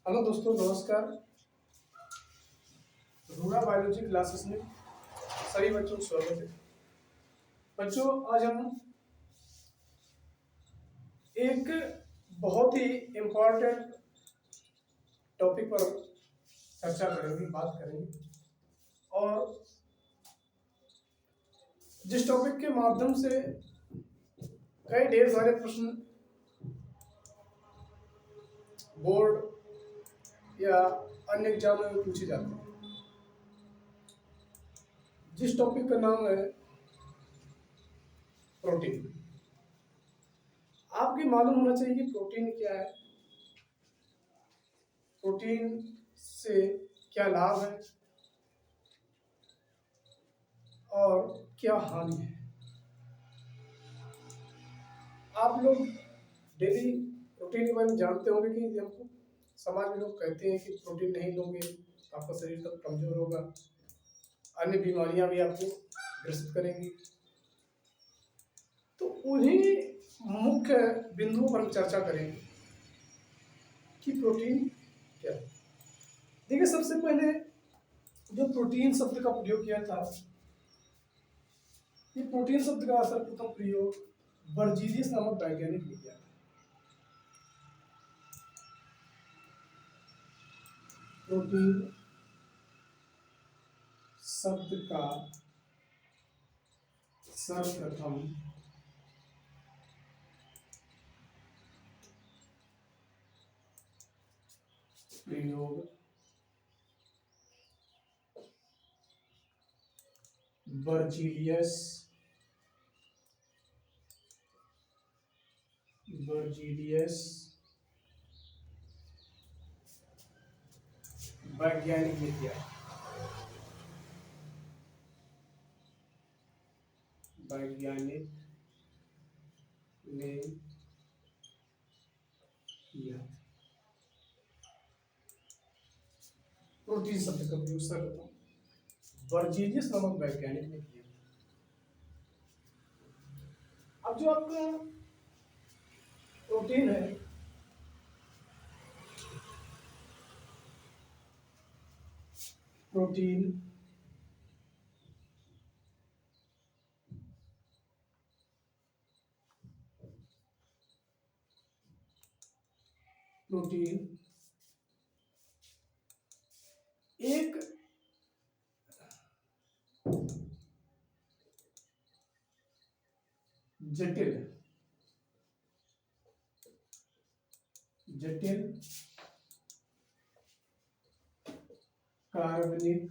Hello दोस्तों, नमस्कार। Rura biology classes में सभी बच्चों को स्वागत है। बच्चों, आज हम एक बहुत ही इम्पोर्टेंट टॉपिक पर चर्चा करेंगे, बात करेंगे। और जिस टॉपिक के माध्यम से कई ढेर सारे प्रश्न बोर्ड या अन्य एग्जाम में पूछे जाते हैं, जिस टॉपिक का नाम है प्रोटीन। आपको मालूम होना चाहिए कि प्रोटीन क्या है, प्रोटीन से क्या लाभ है और क्या हानि है। आप लोग डेली प्रोटीन के बारे में जानते होंगे कि हमको समाज में लोग कहते हैं कि प्रोटीन नहीं लोगे तो आपका शरीर तब कमजोर होगा, अन्य बीमारियां भी आपको ग्रसित करेंगी। तो उन्हीं मुख्य बिंदुओं पर हम चर्चा करेंगे कि प्रोटीन क्या है। देखिए, सबसे पहले जो प्रोटीन शब्द का प्रयोग किया था, ये प्रोटीन शब्द का सर्वप्रथम प्रयोग बर्जीलियस नामक वैज्ञानिक ने किया। प्रोटीन शब्द का सर्वप्रथम प्रयोग बर्जीलियस वैज्ञानिक ने किया। वैज्ञानिक ने किया। प्रोटीन शब्द का प्रयोग सर्वप्रथम बर्जीलियस नामक वैज्ञानिक ने किया। अब जो आपका प्रोटीन है, प्रोटीन प्रोटीन एक जटिल कार्बनिक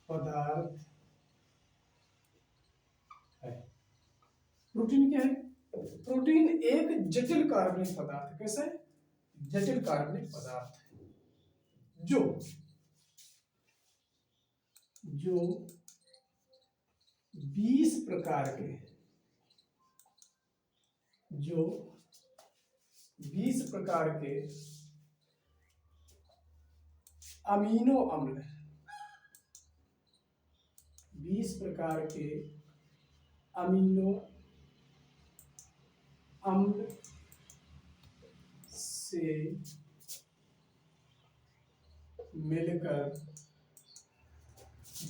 पदार्थ है। प्रोटीन क्या है? प्रोटीन एक जटिल कार्बनिक पदार्थ है। कैसे? जटिल कार्बनिक पदार्थ है जो जो 20 प्रकार के जो 20 प्रकार के अमीनो अम्ल 20 प्रकार के अमीनो अम्ल से मिलकर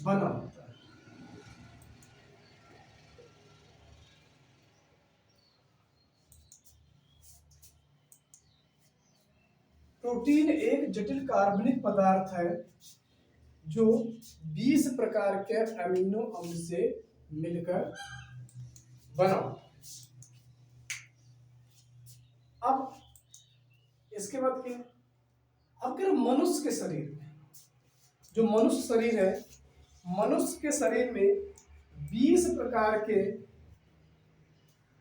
बना होता है। प्रोटीन एक जटिल कार्बनिक पदार्थ है जो 20 प्रकार के अमीनो अम्ल से मिलकर बना होता है। अब इसके बाद क्या? अगर मनुष्य के शरीर में, जो मनुष्य शरीर है, मनुष्य के शरीर में 20 प्रकार के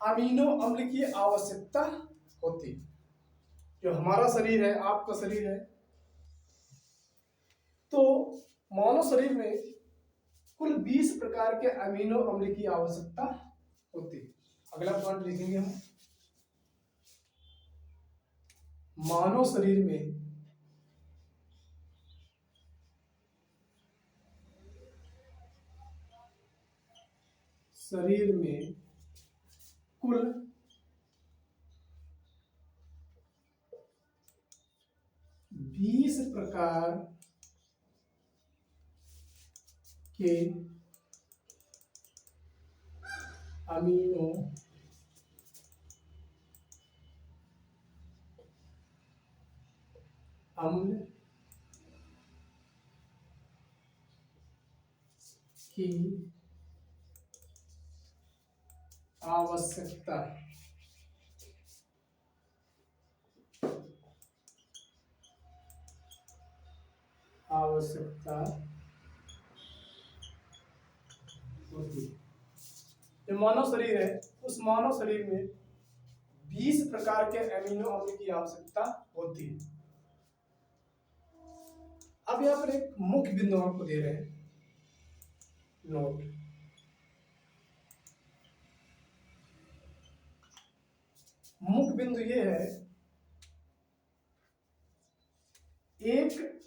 अमीनो अम्ल की आवश्यकता होती। जो हमारा शरीर है, आपका शरीर है, तो मानव शरीर में कुल 20 प्रकार के अमीनो अम्ल की आवश्यकता होती। अगला पॉइंट लिखेंगे हम, मानव शरीर में कुल 20 प्रकार के अमीनो अम्ल की आवश्यकता होती है। जो मानव शरीर है, उस मानव शरीर में 20 प्रकार के अमीनो अम्ल की आवश्यकता होती है। अब यहाँ पर एक मुख्य बिंदु आपको दे रहे हैं, नोट। मुख्य बिंदु ये है, एक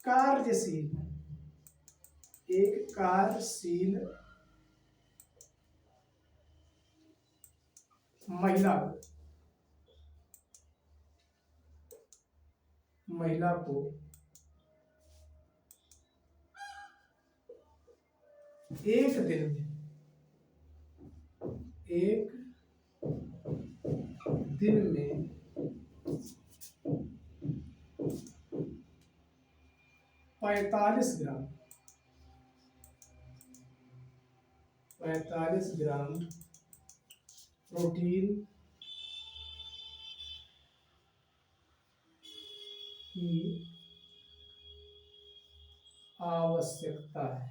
कार्यशील महिला को एक दिन में 45 ग्राम प्रोटीन की आवश्यकता है।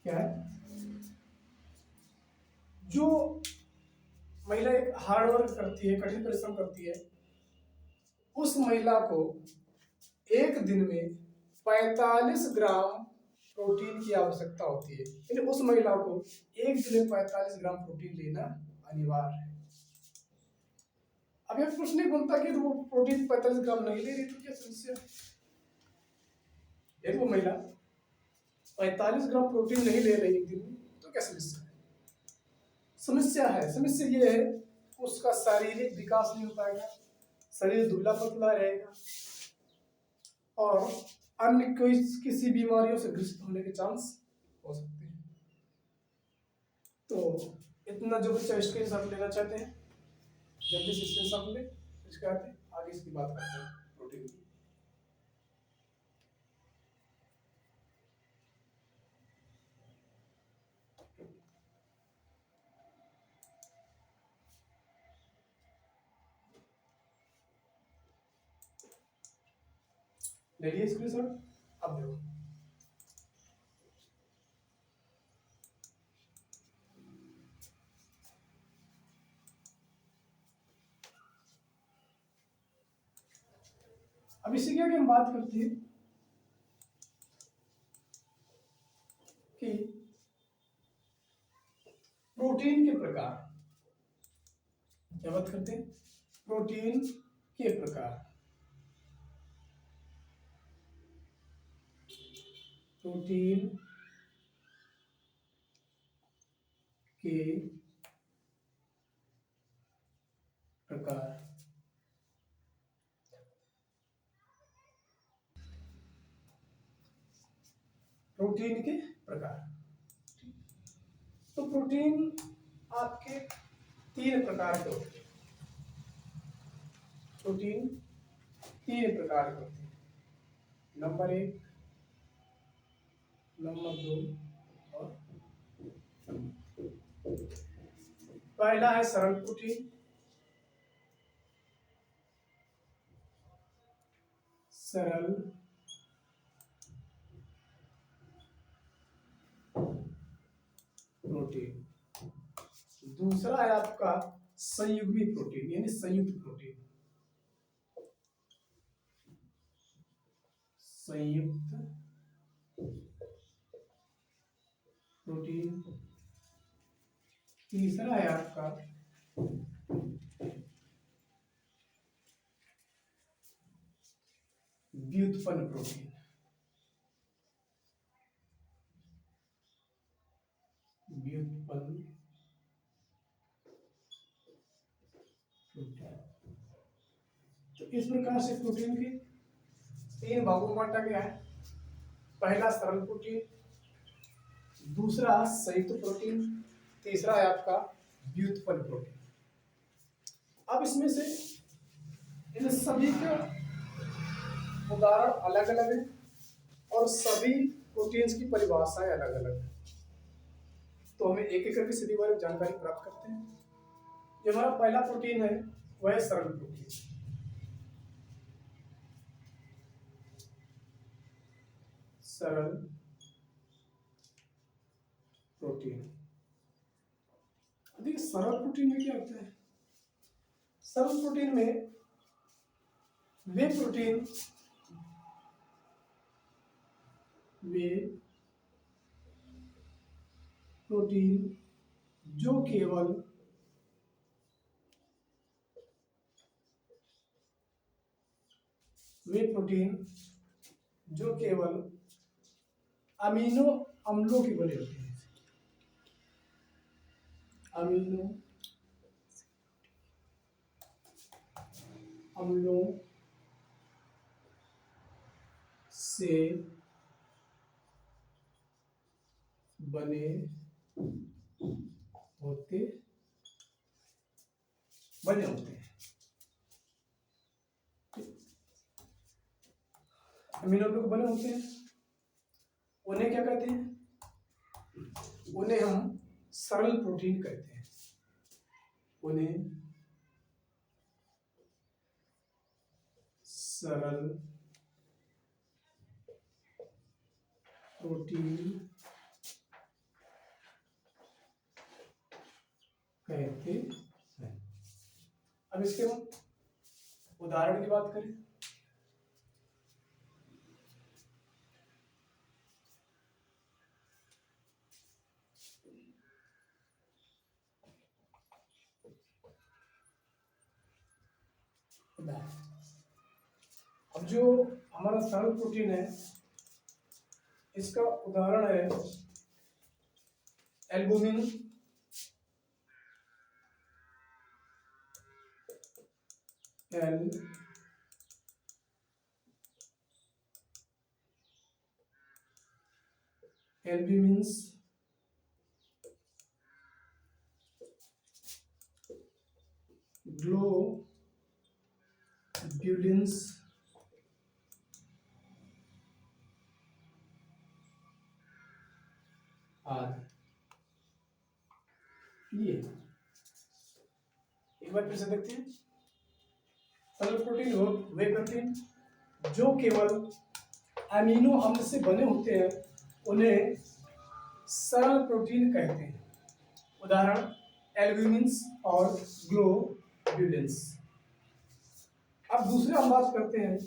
क्या है? जो महिला एक हार्डवर्क करती है, कठिन परिश्रम करती है, उस महिला को एक दिन में 45 ग्राम प्रोटीन की आवश्यकता होती है। यानी उस महिला को एक दिन में 45 ग्राम प्रोटीन लेना अनिवार्य है। अब यह प्रश्न नहीं बनता कि वो प्रोटीन 45 ग्राम नहीं ले रही तो क्या समस्या? यदि वो महिला 45 ग्राम प्रोटीन नहीं ले रही एक दिन में तो क्या समस्या है? समस्या है। समस्या ये है, उसका शारीरिक विकास नहीं हो पाएगा, शरीर दुबला पतला रहेगा और अन्य कोई किसी बीमारियों से ग्रसित होने के चांस हो सकते हैं। तो इतना जो बच्चा स्क्रीनशॉट लेना चाहते हैं, जल्दी से स्क्रीनशॉट ले, इसके आगे इसकी बात करते हैं प्रोटीन की। ले लिए स्क्रीनशॉट? अब देखो, अब इसी के आगे हम बात करते हैं कि प्रोटीन के प्रकार। क्या बात करते हैं? प्रोटीन के प्रकार। प्रोटीन के प्रकार। प्रोटीन के प्रकार। तो प्रोटीन आपके 3 प्रकार के होते हैं। प्रोटीन 3 प्रकार के होते हैं, नंबर 1, नंबर 2 और पहला है सरल प्रोटीन। सरल प्रोटीन। दूसरा है आपका संयुग्मी प्रोटीन, यानी संयुक्त प्रोटीन। संयुक्त प्रोटीन। तीसरा है आपका व्युत्पन्न प्रोटीन। व्युत्पन्न इस प्रकार से प्रोटीन के 3 भागों में बांटा गया है। पहला सरल प्रोटीन, दूसरा संयुक्त प्रोटीन, तीसरा है आपका व्युत्पन्न प्रोटीन। अब इसमें से इन सभी का उदाहरण अलग अलग है और सभी प्रोटीन्स की परिभाषाएं अलग अलग है। तो हमें एक एक करके सीधी बार जानकारी प्राप्त करते हैं। जो हमारा पहला प्रोटीन है वह है सरल प्रोटीन। सरल प्रोटीन। देखिए सरल प्रोटीन में क्या होता है? सरल प्रोटीन में वे प्रोटीन जो केवल अमीनो अम्लों के बने होते हैं। अमीनो अम्लों से बने होते हैं। अमीनो अम्लों के बने होते हैं, उन्हें क्या कहते हैं? उन्हें हम सरल प्रोटीन कहते हैं। उन्हें सरल प्रोटीन कहते हैं। अब इसके उदाहरण की बात करें अब जो हमारा सरल प्रोटीन है इसका उदाहरण है एल्बुमिन, एल्ब्यूमिन्स, ग्लोब्यूलिन्स, ये एक बार फिर से देखते हैं। सरल प्रोटीन वे प्रोटीन जो केवल अमीनो अम्ल से बने होते हैं उन्हें सरल प्रोटीन कहते हैं। उदाहरण एल्ब्यूमिन्स और ग्लोब्यूलिन्स। अब दूसरे हम बात करते हैं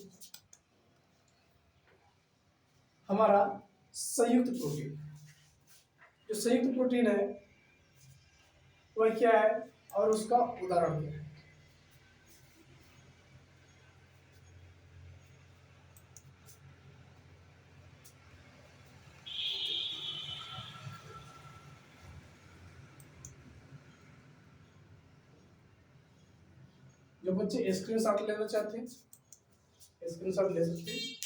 हमारा संयुक्त प्रोटीन। जो संयुक्त प्रोटीन है वह क्या है और उसका उदाहरण क्या है? जो बच्चे स्क्रीनशॉट लेना चाहते हैं स्क्रीनशॉट ले सकते हैं।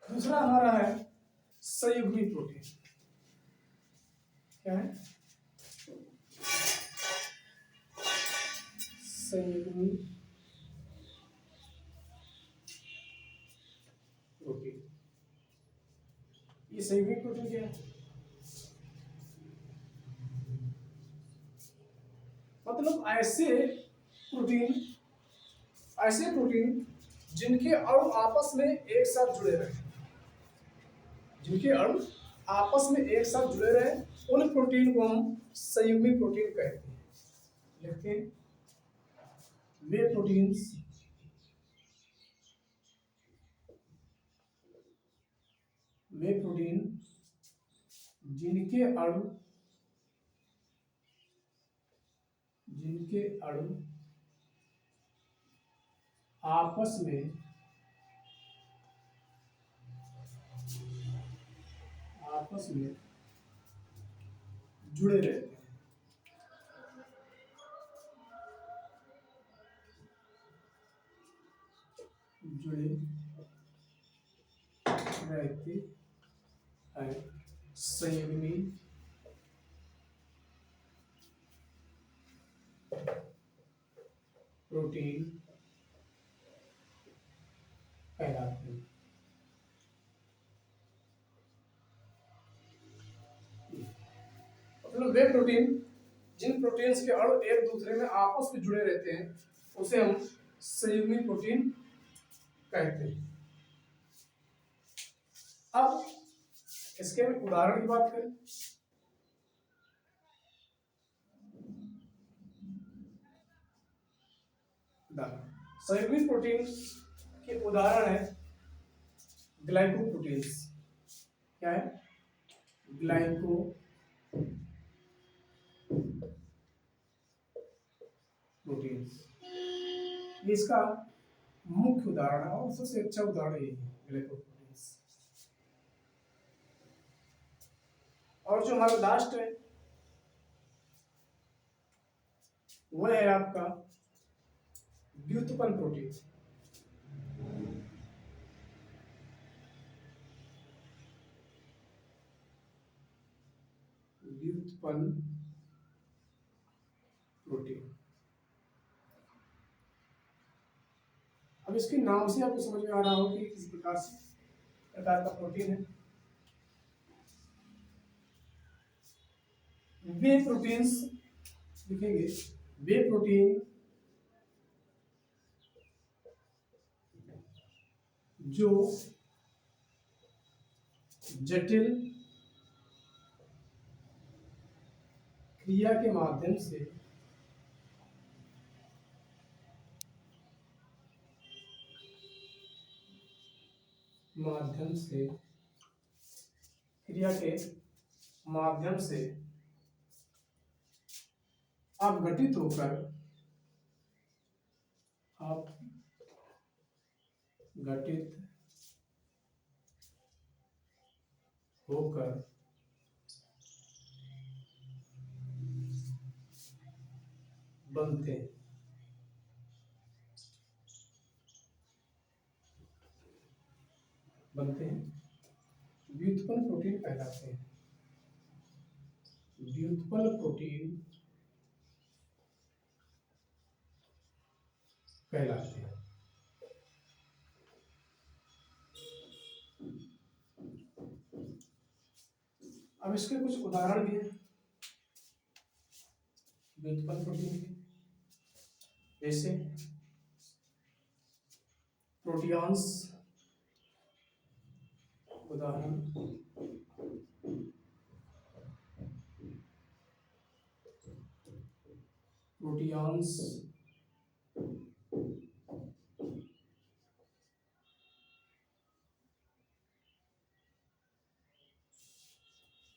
दूसरा हमारा है संयुग्मी प्रोटीन। क्या है? संयुग्मी प्रोटीन। ये संयुग्मी प्रोटीन क्या है? मतलब ऐसे प्रोटीन जिनके अणु आपस में एक साथ जुड़े रहे, उन प्रोटीन को हम संयुग्मी प्रोटीन कहते हैं। देखते हैं वे प्रोटीन्स जिनके अणु आपस में जुड़े रहते हैं। संयुग्मी प्रोटीन कहलाते हैं। मतलब वे प्रोटीन जिन प्रोटीन्स के अणु एक दूसरे में आपस में जुड़े रहते हैं उसे हम संयुग्मी प्रोटीन कहते हैं। अब इसके उदाहरण की बात करें संयुग्मी प्रोटीन के उदाहरण है ग्लाइकोप्रोटीन्स। क्या है? ग्लाइकोप्रोटीन्स। ये इसका मुख्य उदाहरण है और सबसे अच्छा उदाहरण यही है ग्लाइकोप्रोटीन्स। और जो हमारा लास्ट है वह है आपका व्युत्पन्न प्रोटीन। व्युत्पन्न प्रोटीन। अब इसके नाम से आपको समझ में आ रहा हो कि किस प्रकार का प्रोटीन है। वे प्रोटीन्स लिखेंगे, वे प्रोटीन जो जटिल क्रिया के माध्यम से अपघटित होकर बनते हैं। व्युत्पन्न प्रोटीन कहलाते हैं। व्युत्पन्न प्रोटीन कहलाते हैं। अब इसके कुछ उदाहरण भी हैं व्युत्पन्न प्रोटीन के, जैसे प्रोटियॉन्स। उदाहरण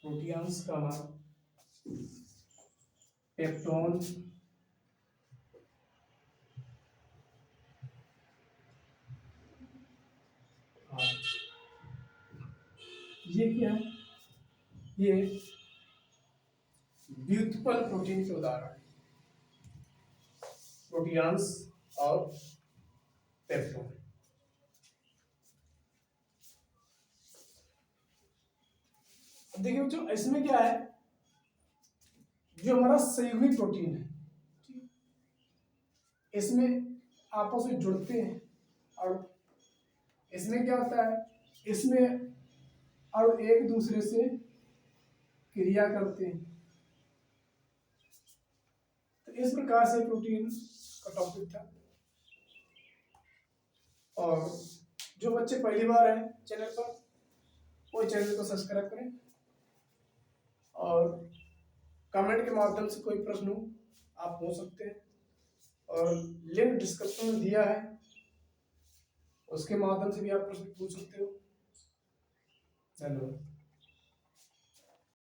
प्रोटियॉन्स का पेप्टोन, ये क्या है? ये व्युत्पन्न प्रोटीन के उदाहरण है, प्रोटियॉन्स और पेप्टोन। देखिए बच्चों, इसमें क्या है, जो हमारा संयुग्मी प्रोटीन है इसमें आपस में जुड़ते हैं और इसमें क्या होता है, इसमें और एक दूसरे से क्रिया करते हैं। तो इस प्रकार से प्रोटीन का टॉपिक था। और जो बच्चे पहली बार हैं चैनल पर, वो चैनल को सब्सक्राइब करें और कमेंट के माध्यम से कोई प्रश्न हो आप पूछ सकते हैं, और लिंक डिस्क्रिप्शन में दिया है, उसके माध्यम से भी आप प्रश्न पूछ सकते हो। धन्यवाद।